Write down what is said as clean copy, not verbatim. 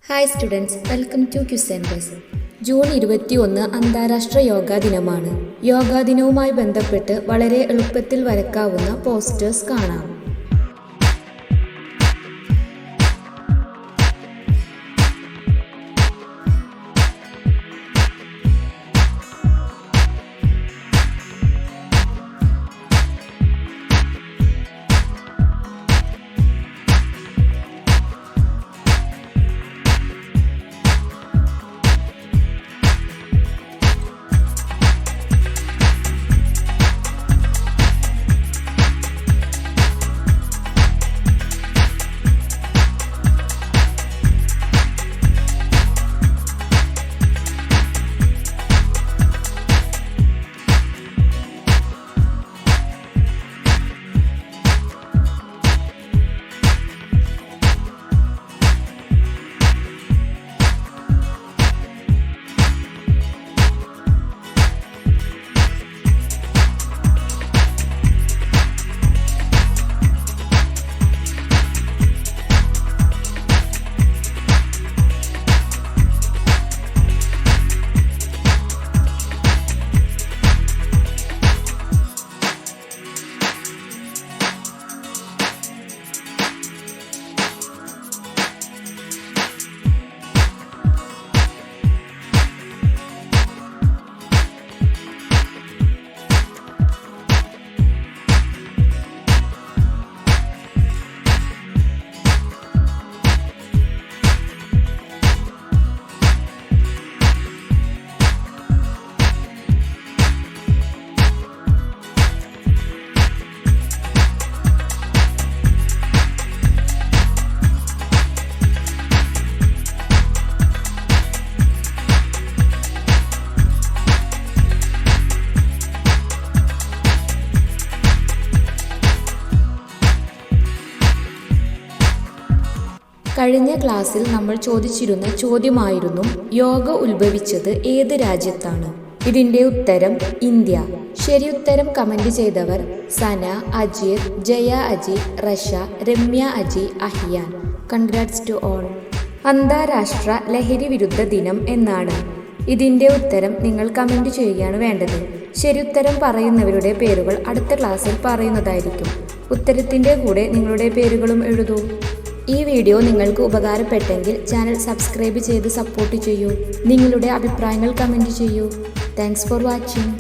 Hi students, welcome to ക്യുസെൻബസ്. June 21 അന്താരാഷ്ട്ര യോഗാ ദിനമാണ്. യോഗാ ദിനവുമായി ബന്ധപ്പെട്ട് വളരെ എളുപ്പത്തിൽ വരയ്ക്കാവുന്ന പോസ്റ്റേഴ്സ് കാണാം. കഴിഞ്ഞ ക്ലാസ്സിൽ നമ്മൾ ചോദിച്ചിരുന്ന ചോദ്യമായിരുന്നു, യോഗ ഉത്ഭവിച്ചത് ഏത് രാജ്യത്താണ്? ഇതിൻ്റെ ഉത്തരം ഇന്ത്യ. ശരി ഉത്തരം കമൻറ്റ് ചെയ്തവർ Sana, Ajeer, Jaya Aji, Rasha, Ramya Aji, Ahiyan. Congrats to all. അന്താരാഷ്ട്ര ലഹരി വിരുദ്ധ ദിനം എന്നാണ്? ഇതിൻ്റെ ഉത്തരം നിങ്ങൾ കമൻറ്റ് ചെയ്യുകയാണ് വേണ്ടത്. ശരി ഉത്തരം പറയുന്നവരുടെ പേരുകൾ അടുത്ത ക്ലാസ്സിൽ പറയുന്നതായിരിക്കും. ഉത്തരത്തിൻ്റെ കൂടെ നിങ്ങളുടെ പേരുകളും എഴുതൂ. ഈ വീഡിയോ നിങ്ങൾക്ക് ഉപകാരപ്പെട്ടെങ്കിൽ ചാനൽ സബ്സ്ക്രൈബ് ചെയ്ത് സപ്പോർട്ട് ചെയ്യൂ. നിങ്ങളുടെ അഭിപ്രായങ്ങൾ കമൻറ്റ് ചെയ്യൂ. Thanks for watching.